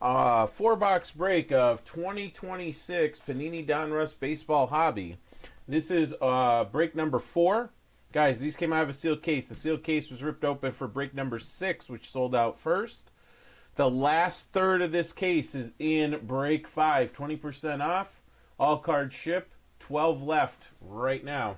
Four-box break of 2026 Panini Donruss Baseball Hobby. This is break number 4. Guys, these came out of a sealed case. The sealed case was ripped open for break number 6, which sold out first. The last third of this case is in break 5. 20% off. All cards ship. 12 left right now.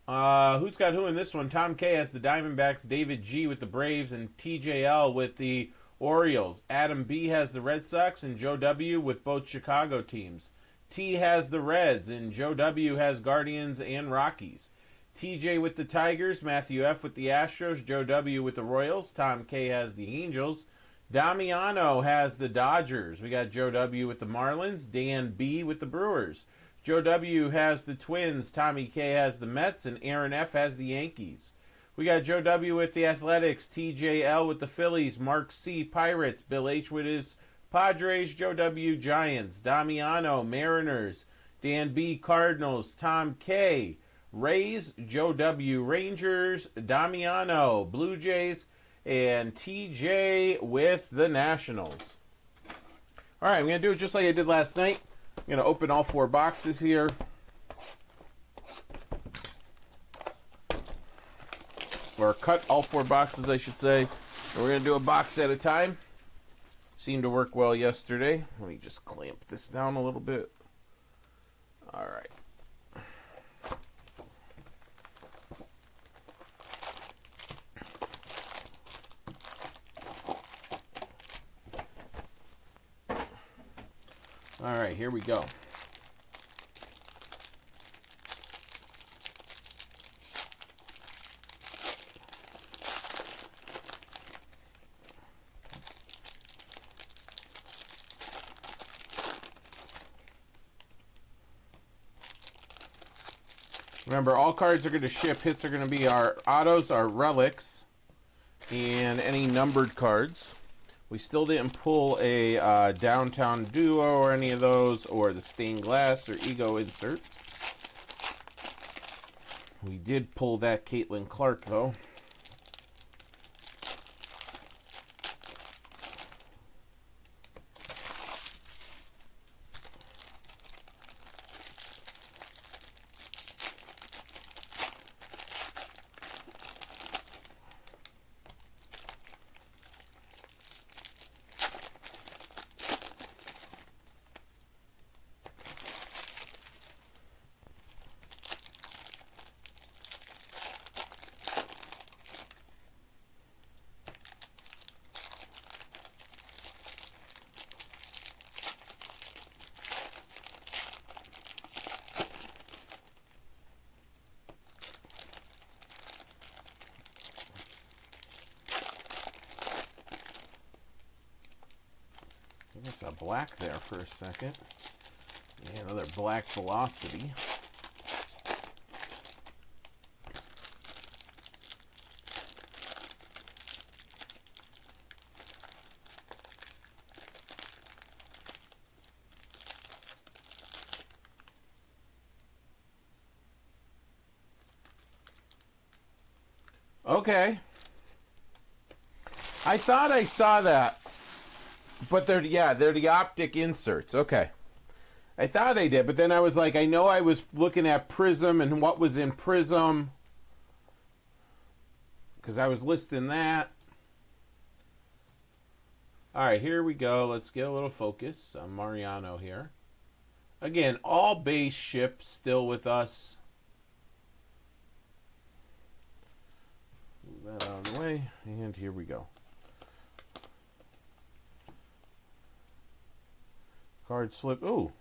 Who's got who in this one? Tom K has the Diamondbacks, David G with the Braves, and TJL with the Orioles. Adam B has the Red Sox, and Joe W with both Chicago teams. T has the Reds, and Joe W has Guardians and Rockies. TJ with the Tigers, Matthew F with the Astros, Joe W with the Royals, Tom K has the Angels. Damiano has the Dodgers. We got Joe W with the Marlins, Dan B with the Brewers. Joe W has the Twins, Tommy K has the Mets, and Aaron F has the Yankees. We got Joe W with the Athletics, TJL with the Phillies, Mark C Pirates, Bill H with his Padres, Joe W Giants, Damiano Mariners, Dan B Cardinals, Tom K Rays, Joe W Rangers, Damiano Blue Jays, and TJ with the Nationals. All right, I'm going to do it just like I did last night. I'm going to open all 4 boxes here. Or cut all 4 boxes, I should say. And we're going to do a box at a time. Seemed to work well yesterday. Let me just clamp this down a little bit. All right. All right, here we go. Remember, all cards are going to ship. Hits are going to be our autos, our relics, and any numbered cards. We still didn't pull a Downtown Duo or any of those, or the Stained Glass or Ego insert. We did pull that Caitlin Clark, though. I guess a black there for a second. Yeah, another black velocity. Okay. I thought I saw that. But they're the optic inserts. Okay. I thought I did, but then I was like, I know I was looking at Prism and what was in Prism, because I was listing that. All right, here we go. Let's get a little focus on Mariano here. Again, all base ships still with us. Move that out of the way, and here we go. Card slip. Ooh.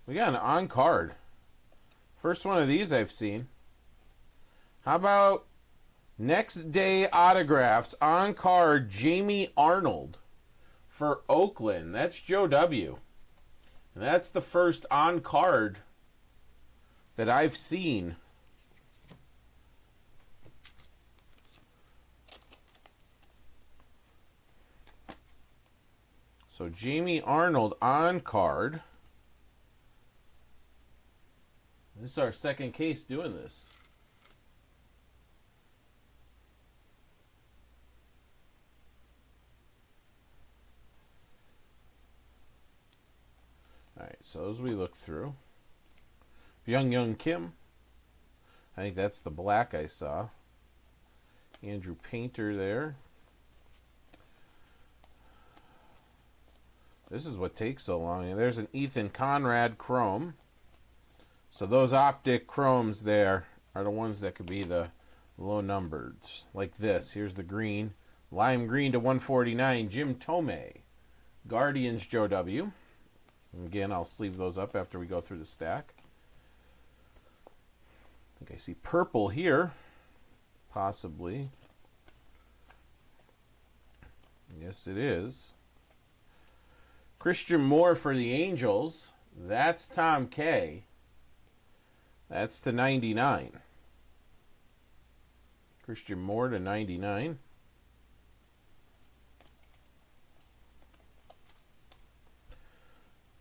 We got an on card. First one of these I've seen. How about next day autographs on card Jamie Arnold for Oakland? That's Joe W. And that's the first on card that I've seen. So Jamie Arnold on card. This is our second case doing this. so as we look through, Young Kim. I think that's the black I saw. Andrew Painter there. This is what takes so long. And there's an Ethan Conrad chrome. So those optic chromes there are the ones that could be the low numbered. Like this. Here's the green. Lime green to 149. Jim Tomei. Guardians Joe W. And again, I'll sleeve those up after we go through the stack. I think I see purple here. Possibly. Yes, it is. Christian Moore for the Angels. That's Tom K. That's to 99. Christian Moore to 99.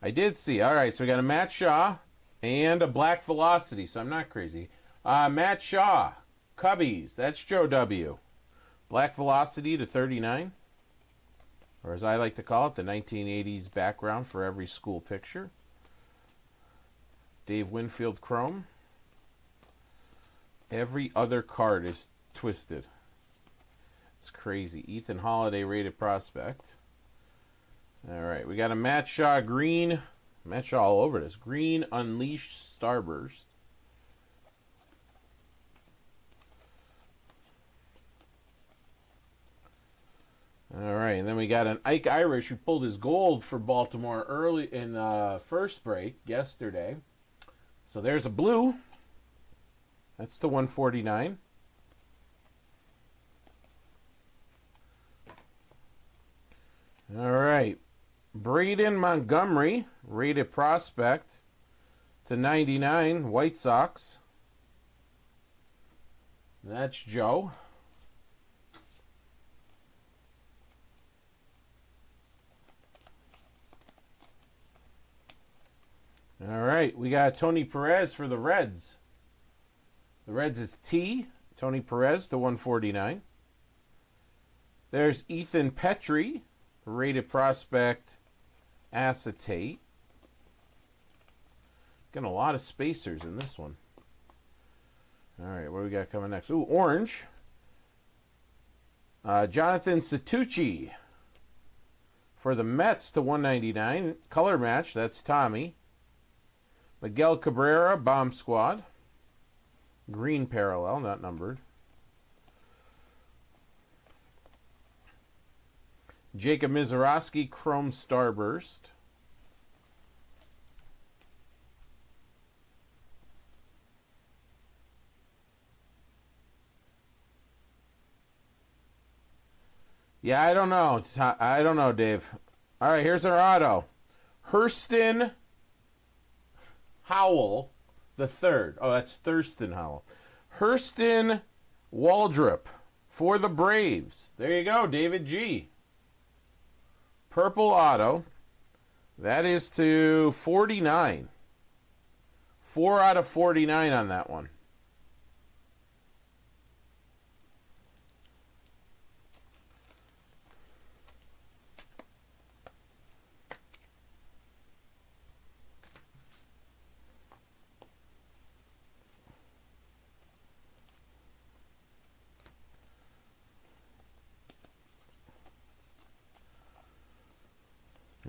I did see. All right, so we got a Matt Shaw and a Black Velocity, so I'm not crazy. Matt Shaw, Cubbies. That's Joe W. Black Velocity to 39. Or as I like to call it, the 1980s background for every school picture. Dave Winfield Chrome. Every other card is twisted. It's crazy. Ethan Holiday rated prospect. All right, we got a Matt Shaw green. Matt Shaw all over this. Green Unleashed Starburst. All right, and then we got an Ike Irish who pulled his gold for Baltimore early in the first break yesterday. So there's a blue. That's the 149. All right, Braden Montgomery, rated prospect to 99, White Sox. That's Joe. All right, we got Tony Perez for the Reds. The Reds is T. Tony Perez to 149. There's Ethan Petrie, rated prospect acetate. Got a lot of spacers in this one. All right, what do we got coming next? Ooh, orange. Jonathan Satucci for the Mets to 199. Color match, that's Tommy. Miguel Cabrera, Bomb Squad. Green parallel, not numbered. Jacob Mizorowski, Chrome Starburst. Yeah, I don't know. I don't know, Dave. All right, here's our auto. Hurston Howell the third. Oh, that's Thurston Howell. Hurston Waldrop for the Braves. There you go, David G. Purple auto. That is to 49. 4 out of 49 on that one.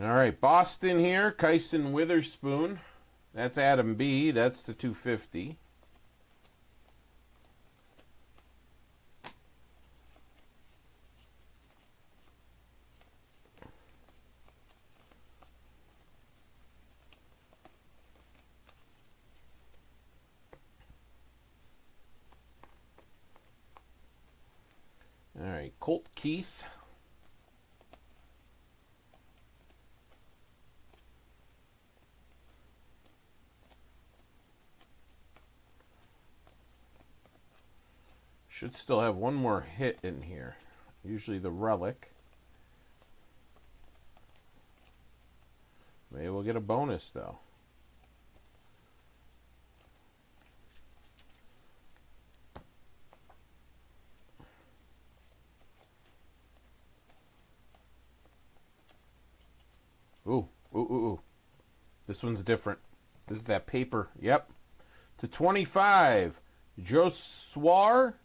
All right, Boston here, Kyson Witherspoon. That's Adam B. That's the 250. All right, Colt Keith. Should still have one more hit in here. Usually the relic. Maybe we'll get a bonus though. Ooh, ooh, ooh, ooh. This one's different. This is that paper. Yep. To 25, Josuar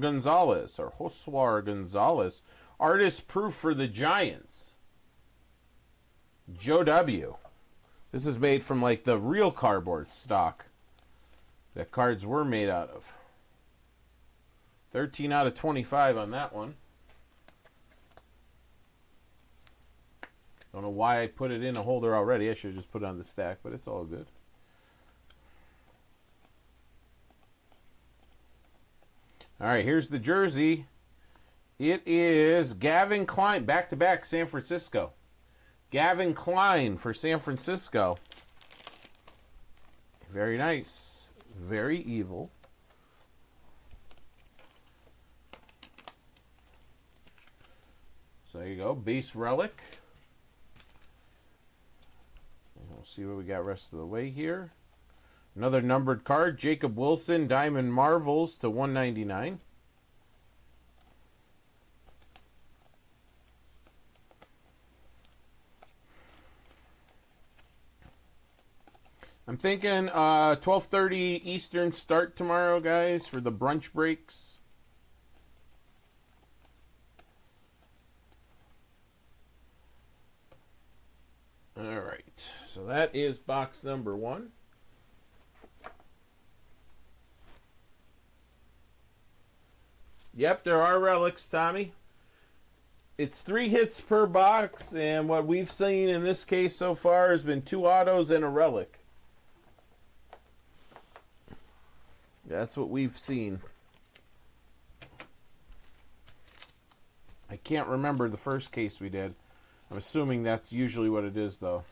Gonzalez, or Josuar Gonzalez. Artist proof for the Giants. Joe W. This is made from like the real cardboard stock that cards were made out of. 13 out of 25 on that one. Don't know why I put it in a holder already. I should have just put it on the stack, but it's all good. All right, here's the jersey. It is Gavin Klein, back-to-back San Francisco. Gavin Klein for San Francisco. Very nice. Very evil. So there you go, base relic. And we'll see what we got rest of the way here. Another numbered card, Jacob Wilson, Diamond Marvels to 199. I'm thinking 12:30 Eastern start tomorrow, guys, for the brunch breaks. All right, so that is box number 1. Yep, there are relics, Tommy. It's 3 hits per box, and what we've seen in this case so far has been 2 autos and a relic. That's what we've seen. I can't remember the first case we did. I'm assuming that's usually what it is, though.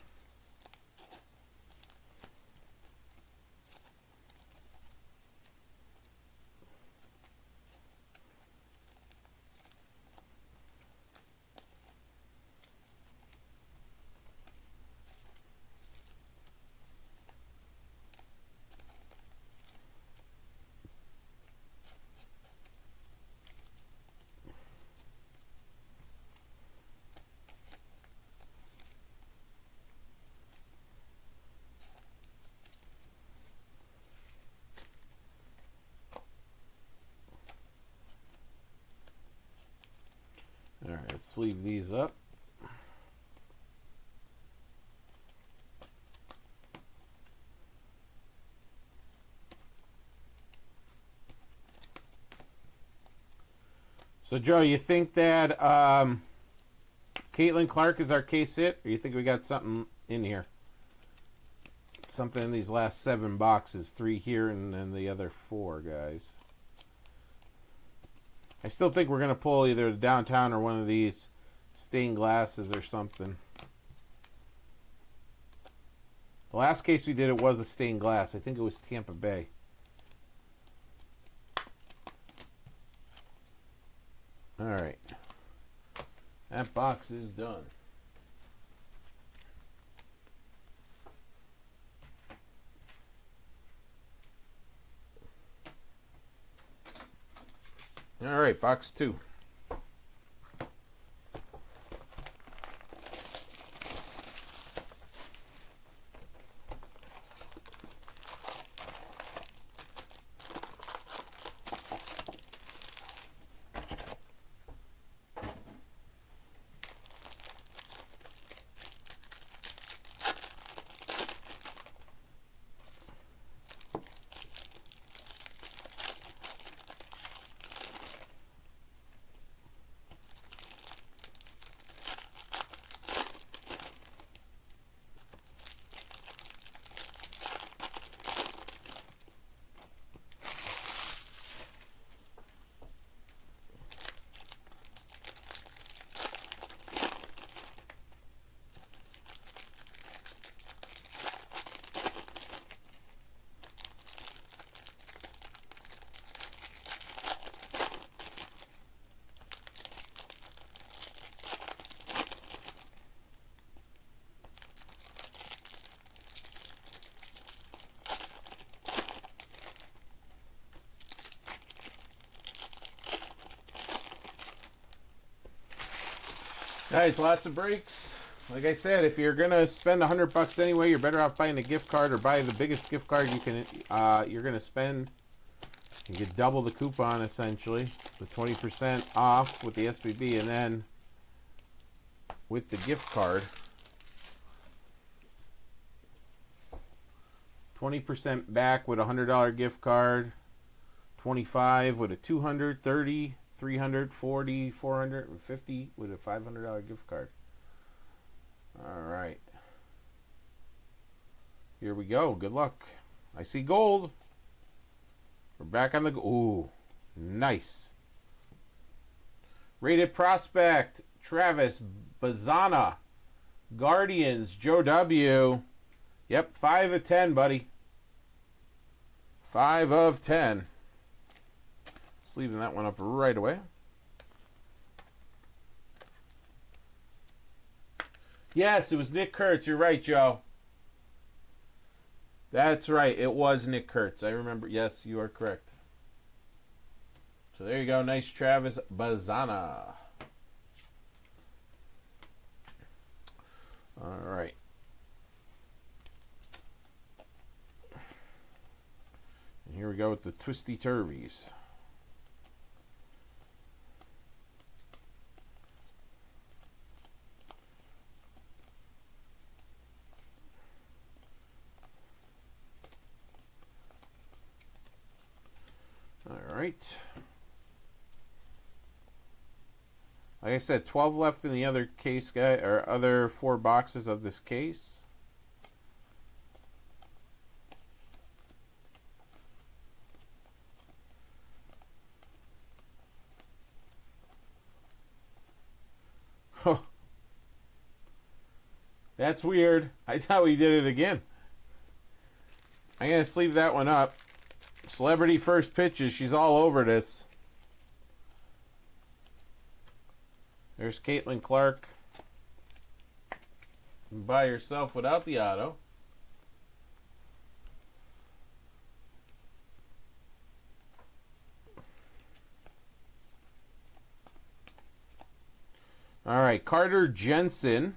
All right, let's sleeve these up. So, Joe, you think that Caitlin Clark is our case hit, or you think we got something in here? Something in these last 7 boxes, 3 here and then the other 4, guys. I still think we're going to pull either the downtown or one of these stained glasses or something. The last case we did, it was a stained glass. I think it was Tampa Bay. All right. That box is done. All right, box 2. Guys, lots of breaks. Like I said, if you're gonna spend $100 anyway, you're better off buying a gift card or buy the biggest gift card you can. You're gonna spend. You get double the coupon essentially, the 20% off with the SBB, and then with the gift card, 20% back with a $100 gift card, 25 with a 200, 30, 300, 40, 450 with a $500 gift card. All right. Here we go. Good luck. I see gold. We're back on the... Ooh, nice. Rated prospect, Travis Bazana. Guardians, Joe W. Yep, 5 of 10, buddy. 5 of 10. Sleeving that one up right away. Yes, it was Nick Kurtz. You're right, Joe. That's right. It was Nick Kurtz. I remember. Yes, you are correct. So there you go. Nice Travis Bazana. All right. And here we go with the Twisty Turvies. All right. Like I said, 12 left in the other case, guy, or other 4 boxes of this case. Oh, that's weird. I thought we did it again. I'm gonna sleeve that one up. Celebrity first pitches. She's all over this. There's Caitlin Clark by herself without the auto. All right, Carter Jensen.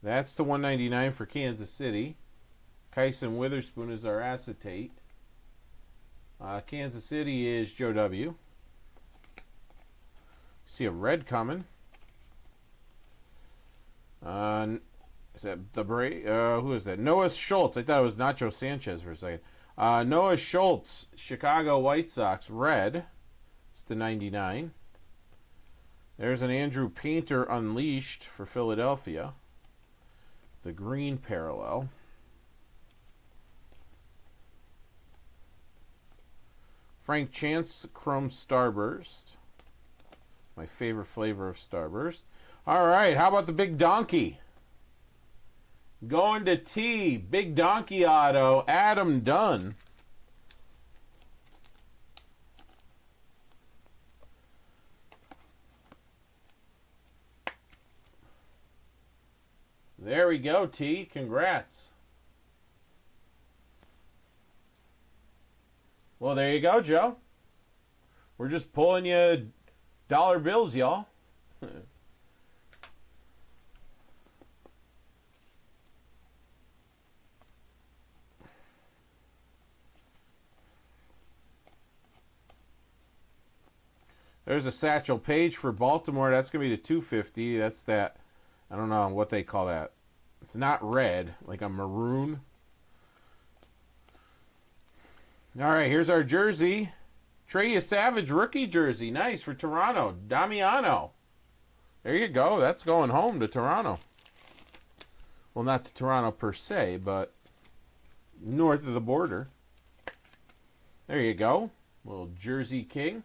That's the 199 for Kansas City. Kyson Witherspoon is our acetate. Kansas City is Joe W. See a red coming. Is that the who is that? Noah Schultz. I thought it was Nacho Sanchez for a second. Noah Schultz, Chicago White Sox, red. It's the 99. There's an Andrew Painter Unleashed for Philadelphia. The green parallel. Frank Chance Chrome Starburst. My favorite flavor of Starburst. All right, how about the Big Donkey? Going to T. Big Donkey auto, Adam Dunn. There we go, T. Congrats. Well, there you go, Joe. We're just pulling you dollar bills, y'all. There's a Satchel Paige for Baltimore. That's going to be the 250. That's that. I don't know what they call that. It's not red, like a maroon. All right, here's our jersey. Trey Savage rookie jersey. Nice for Toronto. Damiano. There you go. That's going home to Toronto. Well, not to Toronto per se, but north of the border. There you go. Little Jersey King.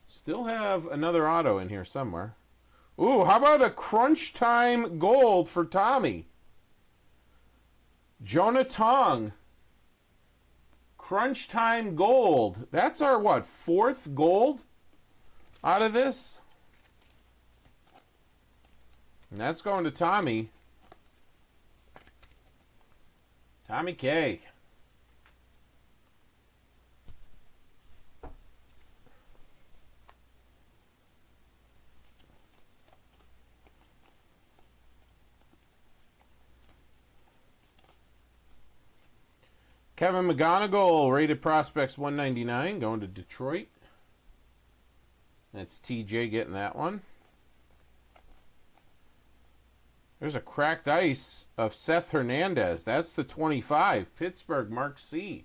Still have another auto in here somewhere. Ooh, how about a Crunch Time Gold for Tommy? Jonah Tong. Crunch Time Gold. That's our, what, 4th gold out of this? And that's going to Tommy. Tommy K. Kevin McGonigal, rated prospects 199, going to Detroit. That's TJ getting that one. There's a cracked ice of Seth Hernandez. That's the 25. Pittsburgh, Mark C.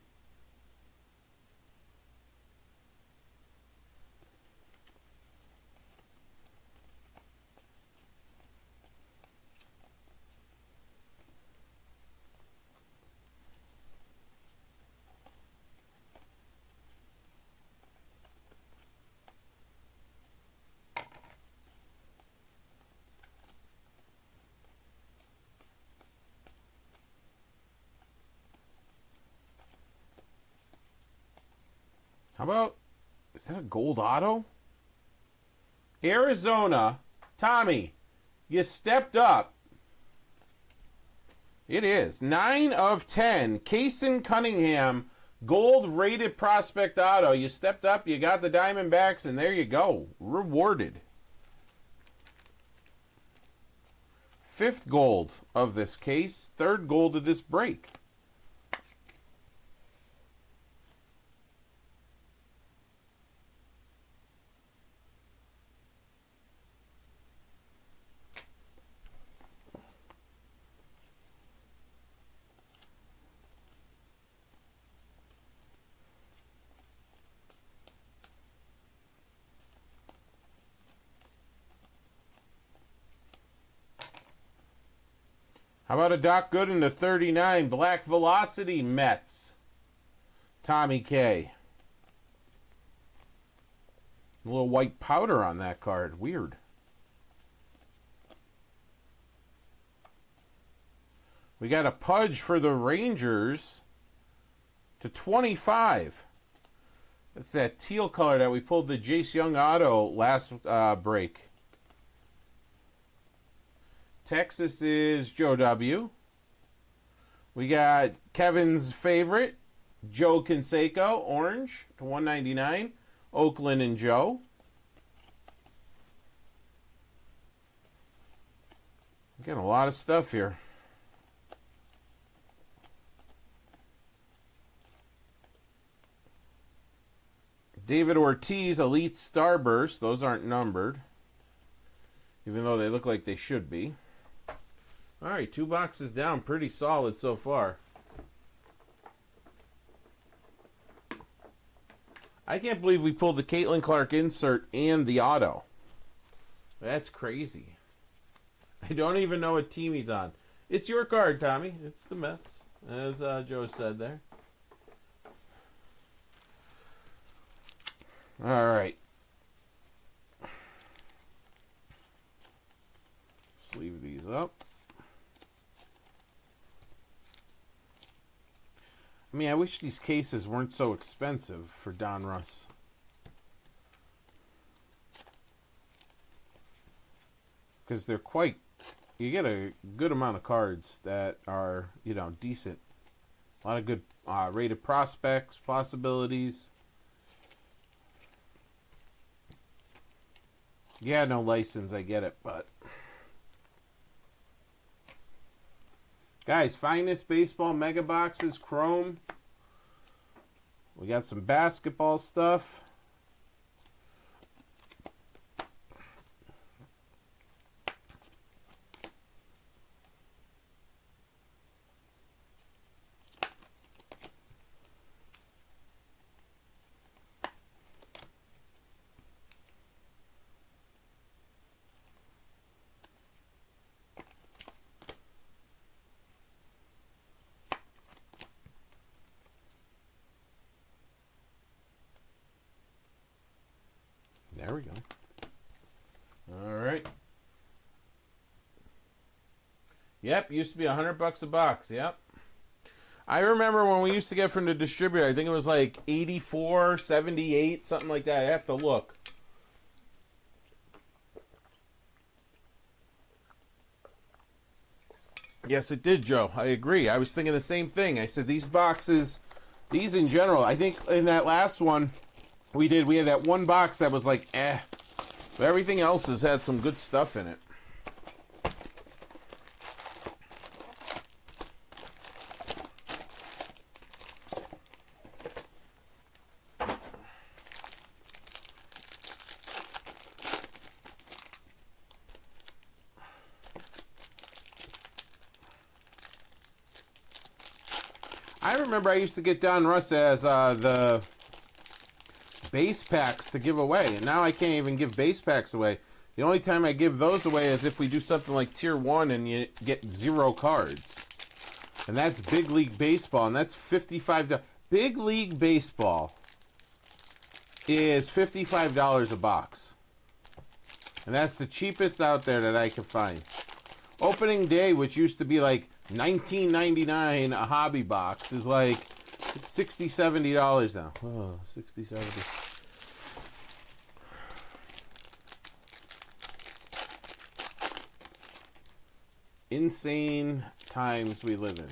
How about, is that a gold auto? Arizona, Tommy, you stepped up. It is. 9 of 10. Kaysen Cunningham, gold rated prospect auto. You stepped up, you got the Diamondbacks, and there you go. Rewarded. 5th gold of this case. 3rd gold of this break. How about a Doc Gooden to 39, Black Velocity Mets? Tommy K. A little white powder on that card. Weird. We got a Pudge for the Rangers to 25. That's that teal color that we pulled the Jace Young auto last break. Texas is Joe W. We got Kevin's favorite, Joe Canseco, orange to 199. Oakland and Joe. Getting a lot of stuff here. David Ortiz, Elite Starburst. Those aren't numbered, even though they look like they should be. All right, 2 boxes down. Pretty solid so far. I can't believe we pulled the Caitlin Clark insert and the auto. That's crazy. I don't even know what team he's on. It's your card, Tommy. It's the Mets, as Joe said there. All right. Sleeve these up. I mean, I wish these cases weren't so expensive for Donruss. Because they're quite... You get a good amount of cards that are, you know, decent. A lot of good rated prospects, possibilities. Yeah, no license, I get it, but... Guys, Finest Baseball Mega Boxes, Chrome. We got some basketball stuff. There we go. All right. Yep, used to be $100 a box. Yep. I remember when we used to get from the distributor, I think it was like 84, 78, something like that. I have to look. Yes, it did, Joe. I agree. I was thinking the same thing. I said these boxes, these in general, I think in that last one, we had that one box that was like, but everything else has had some good stuff in it. I remember I used to get Donruss as the base packs to give away, and now I can't even give base packs away. The only time I give those away is if we do something like Tier 1 and you get 0 cards. And that's Big League Baseball, and that's $55. Big League Baseball is $55 a box. And that's the cheapest out there that I can find. Opening day, which used to be like $19.99 a hobby box, is like $60, $70 now. Oh, $60, $70. Insane times we live in.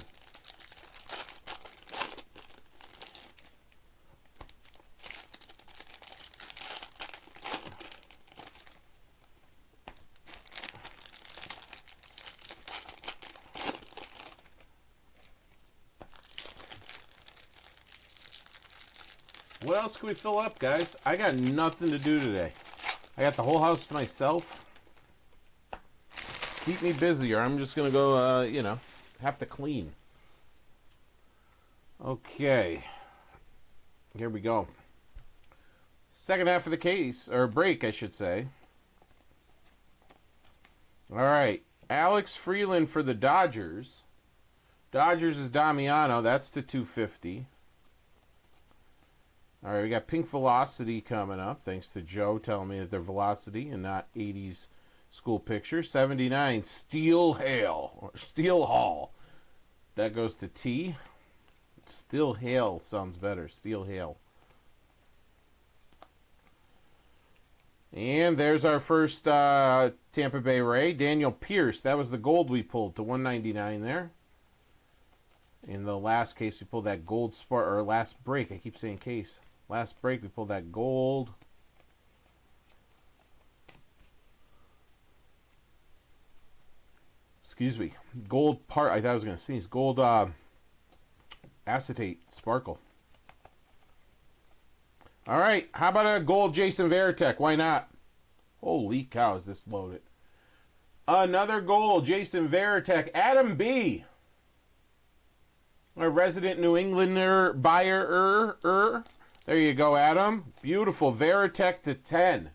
What else can we fill up, guys? I got nothing to do today. I got the whole house to myself. Keep me busy, or I'm just going to go, have to clean. Okay. Here we go. Second half of the case, or break, I should say. All right. Alex Freeland for the Dodgers. Dodgers is Damiano. That's to 250. All right, we got Pink Velocity coming up, thanks to Joe telling me that they're Velocity and not 80s school picture. 79, Steel Hall. That goes to T. Steel Hail sounds better. Steel Hail. And there's our first Tampa Bay Ray, Daniel Pierce. That was the gold we pulled to 199 there. In the last case, we pulled that gold spark, or last break. I keep saying case. Last break, we pulled that gold. Excuse me. Gold part. I thought I was going to sneeze. Gold acetate sparkle. All right. How about a gold Jason Varitek? Why not? Holy cow, is this loaded. Another gold Jason Varitek. Adam B. Our resident New Englander buyer. There you go, Adam. Beautiful. Varitek to 10.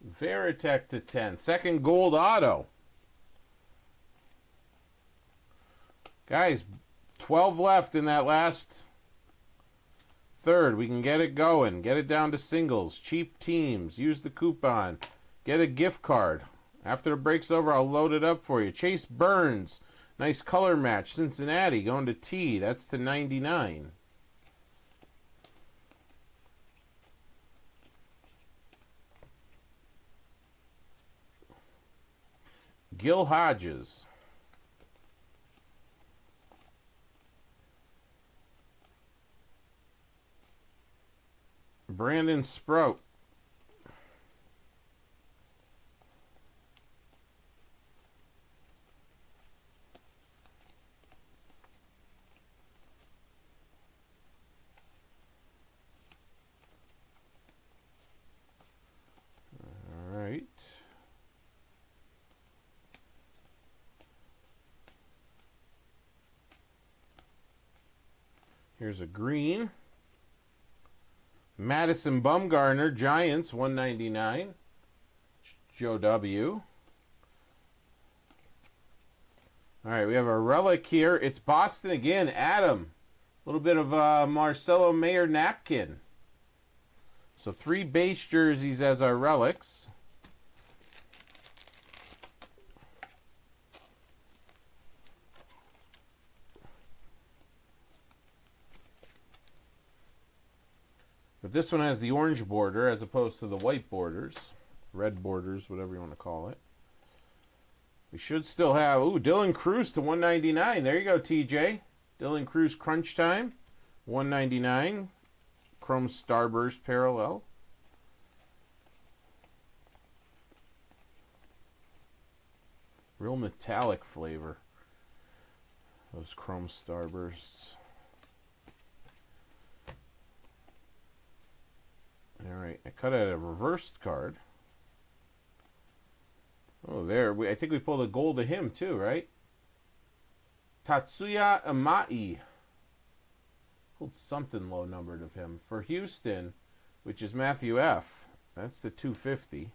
Varitek to 10. Second gold auto. Guys, 12 left in that last third. We can get it going. Get it down to singles. Cheap teams. Use the coupon. Get a gift card. After the break's over, I'll load it up for you. Chase Burns. Nice color match. Cincinnati going to T. That's to 99. Gil Hodges. Brandon Sprout. All right. Here's a green. Madison Bumgarner, Giants, 199. Joe W. All right, we have a relic here. It's Boston again. Adam. A little bit of Marcelo Mayer napkin. So 3 base jerseys as our relics. But this one has the orange border as opposed to the white borders. Red borders, whatever you want to call it. We should still have, Dylan Cruz to 199. There you go, TJ. Dylan Cruz crunch time. 199. Chrome Starburst parallel. Real metallic flavor. Those Chrome Starbursts. right, I cut out a reversed card. Oh, there. I think we pulled a gold to him, too, right? Tatsuya Amai. Pulled something low-numbered of him. For Houston, which is Matthew F. That's the 250.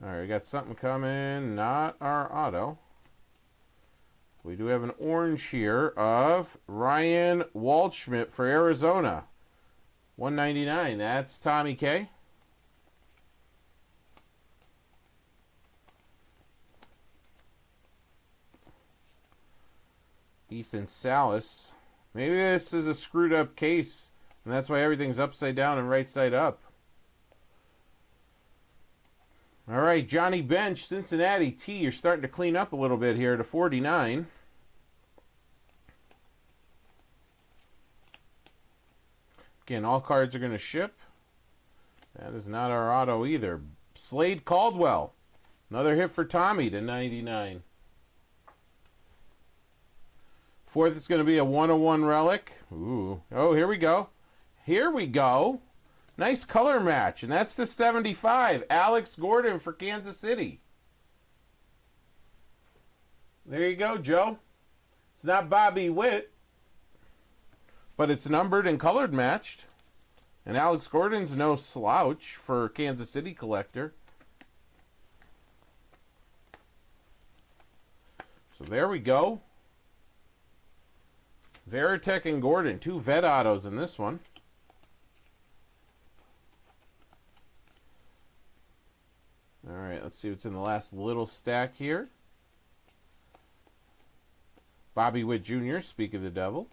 All right, we got something coming. Not our auto. We do have an orange here of Ryan Waldschmidt for Arizona. 199. That's Tommy K. Ethan Salas. Maybe this is a screwed up case, and that's why everything's upside down and right side up. All right, Johnny Bench, Cincinnati. T, you're starting to clean up a little bit here to 49. Again, all cards are going to ship. That is not our auto either. Slade Caldwell. Another hit for Tommy to 99. Fourth is going to be a 101 relic. Ooh. Oh, here we go. Here we go. Nice color match. And that's the 75. Alex Gordon for Kansas City. There you go, Joe. It's not Bobby Witt, but it's numbered and colored matched. And Alex Gordon's no slouch for Kansas City collector. So there we go. Veritek and Gordon, 2 vet autos in this one. All right, let's see what's in the last little stack here. Bobby Witt Jr., speak of the devil.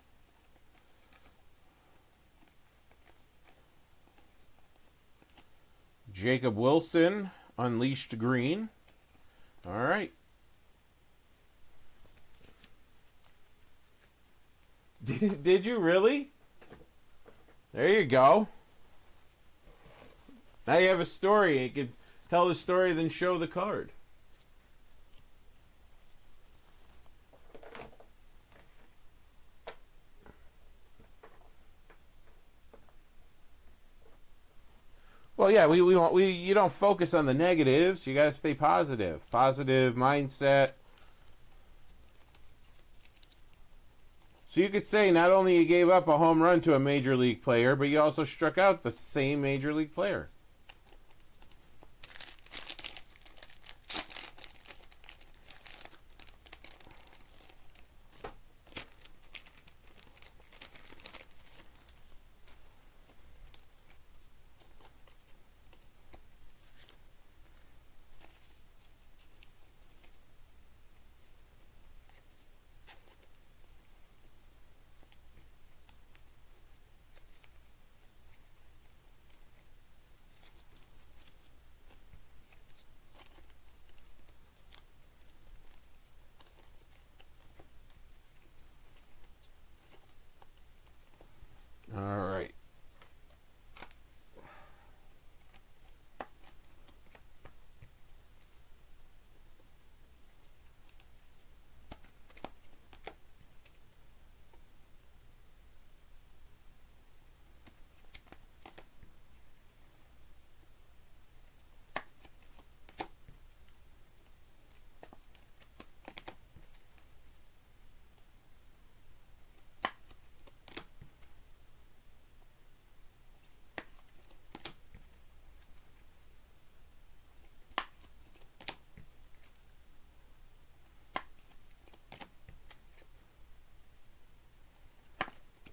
Jacob Wilson, Unleashed Green. All right. Did you really? There you go. Now you have a story. You can tell the story, then show the card. Well, yeah, you don't focus on the negatives. You got to stay positive. Positive mindset. So you could say not only you gave up a home run to a major league player, but you also struck out the same major league player. All right.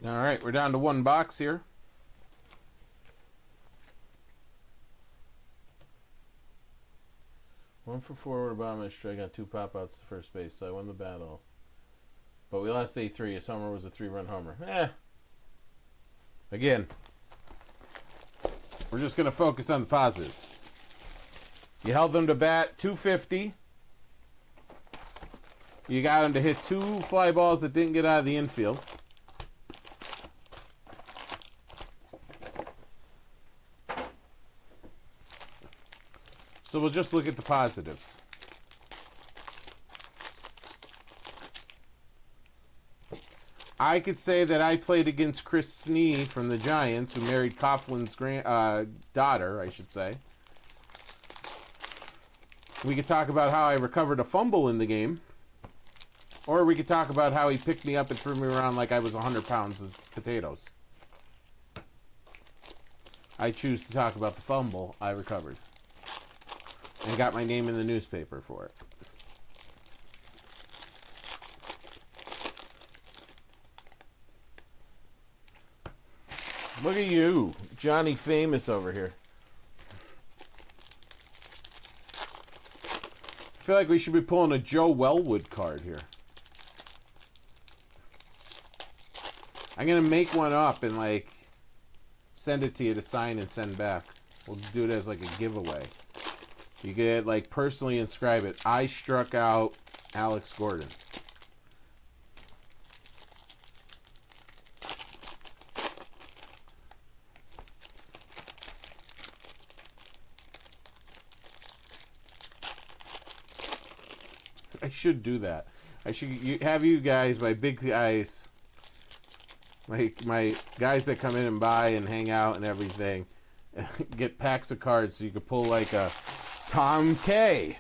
All right, we're down to one box here. One for forward, a bottom edge strike, got 2 pop-outs to first base, so I won the battle. But we lost 8-3. His homer was a 3-run homer. Again, we're just going to focus on the positive. You held them to bat 250. You got him to hit 2 fly balls that didn't get out of the infield. So we'll just look at the positives. I could say that I played against Chris Snee from the Giants, who married Coughlin's daughter, I should say. We could talk about how I recovered a fumble in the game. Or we could talk about how he picked me up and threw me around like I was 100 pounds of potatoes. I choose to talk about the fumble I recovered. And got my name in the newspaper for it. Look at you, Johnny Famous over here. I feel like we should be pulling a Joe Wellwood card here. I'm going to make one up and, like, send it to you to sign and send back. We'll do it as, like, a giveaway. You get, like, personally inscribe it. I struck out Alex Gordon. I should do that. I should have you guys, my big guys, my guys that come in and buy and hang out and everything, get packs of cards so you could pull like a Tom K.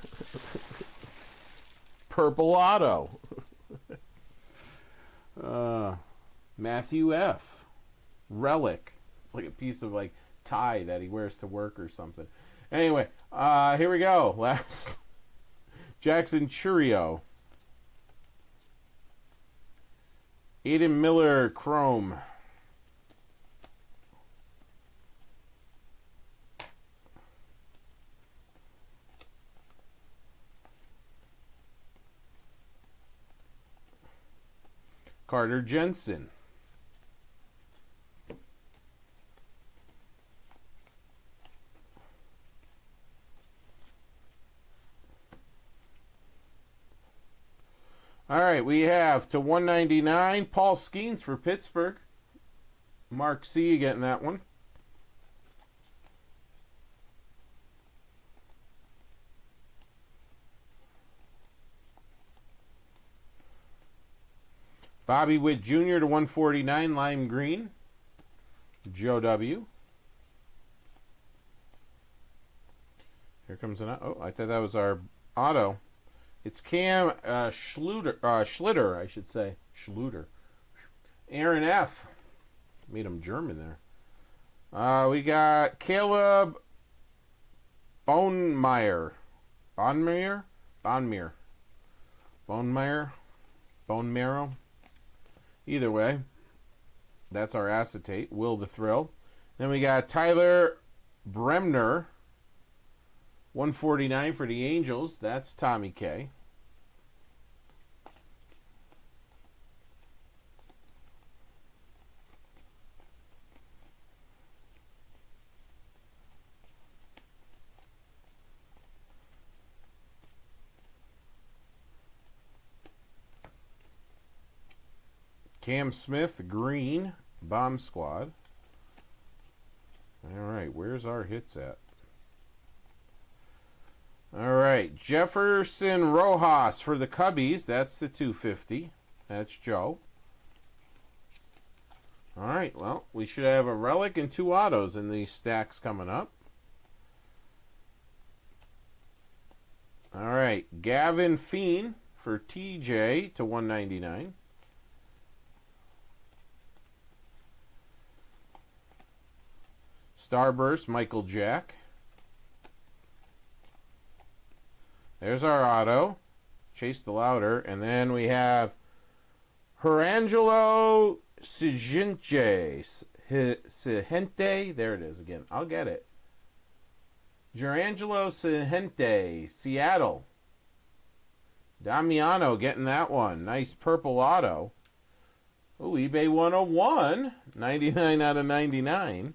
Purple Auto. Matthew F. Relic. It's like a piece of like tie that he wears to work or something. Anyway, here we go. Last Jackson Churio. Aiden Miller Chrome. Carter Jensen. All right, we have to 199, Paul Skeens for Pittsburgh. Mark C. getting that one. Bobby Witt Jr. to 149, lime green. Joe W. Here comes an... Oh, I thought that was our auto. It's Cam Schlitter, I should say. Schluter. Aaron F. Made him German there. We got Caleb Bonemeyer. Bonmeyer? Bonmeyer. Bonemeyer? Bone marrow? Either way, that's our acetate. Will the Thrill. Then we got Tyler Bremner. 149 for the Angels. That's Tommy K. Cam Smith, green. Bomb Squad. All right, where's our hits at? All right, Jefferson Rojas for the Cubbies. That's the 250. That's Joe. All right, well, we should have a relic and two autos in these stacks coming up. All right, Gavin Feen for TJ to 199. Starburst, Michael Jack. There's our auto. Chase the Louder. And then we have Herangelo Sihente. There it is again. I'll get it. Gerangelo Sihente, Seattle. Damiano getting that one. Nice purple auto. Oh, eBay 101. 99 out of 99.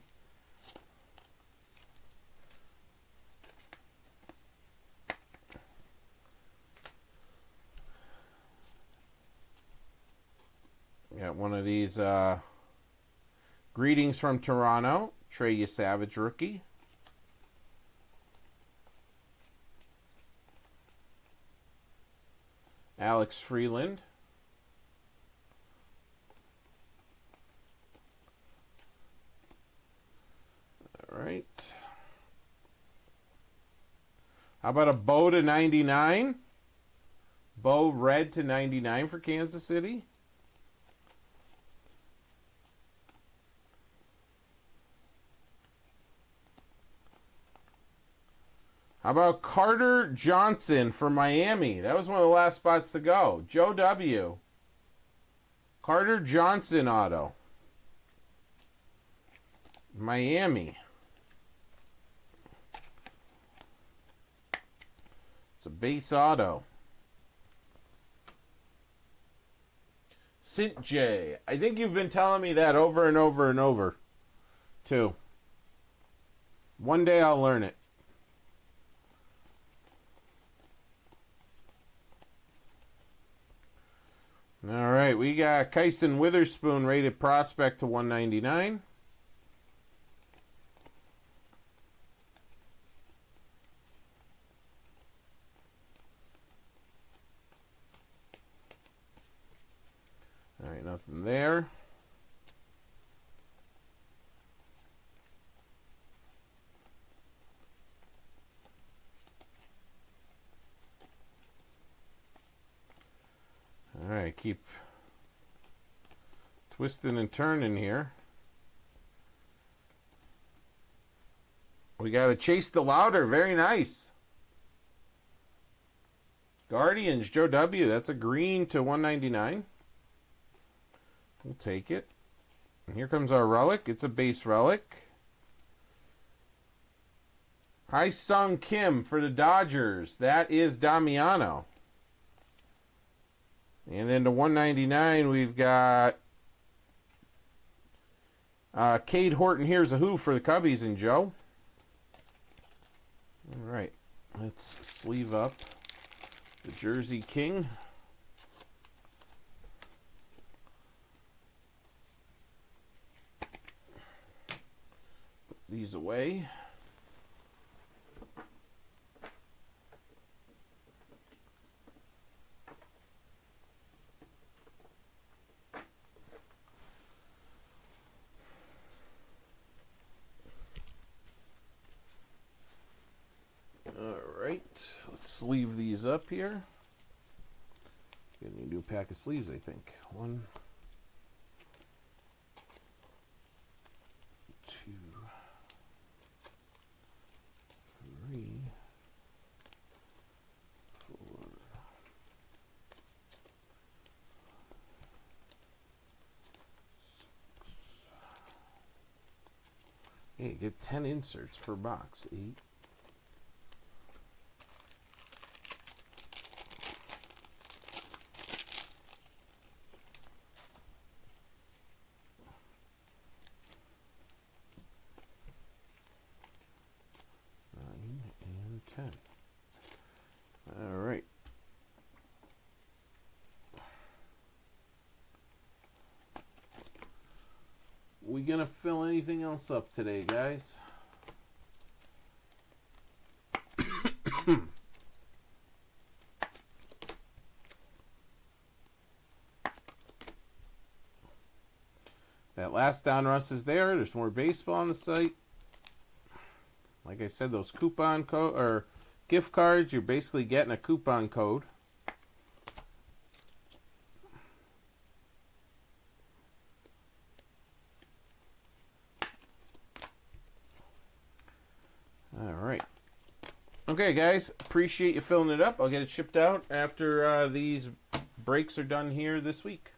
Got one of these greetings from Toronto. Trey Savage rookie. Alex Freeland. How about a Bo to 99? Bo red to 99 for Kansas City. How about Carter Johnson for Miami? That was one of the last spots to go. Joe W. Carter Johnson auto. Miami. It's a base auto. Sint J. I think you've been telling me that over and over and over, too. One day I'll learn it. All right, we got Kyson Witherspoon rated prospect to 199. All right, nothing there. All right, keep twisting and turning here. We got to Chase the Louder. Very nice. Guardians, Joe W. That's a green to 199. We'll take it. And here comes our relic. It's a base relic. Hai Sung Kim for the Dodgers. That is Damiano. And then to 199, we've got Cade Horton. Here's a Who for the Cubbies and Joe. All right, let's sleeve up the Jersey King. Put these away. Let's sleeve these up here. Get a new pack of sleeves, I think. 1, 2, 3, 4. Hey, get 10 inserts per box. 8. 10. All right. We gonna fill anything else up today, guys? That last Donruss is there. There's more baseball on the site. Like I said, those coupon code or gift cards, you're basically getting a coupon code. All right. Okay, guys, appreciate you filling it up. I'll get it shipped out after these breaks are done here this week.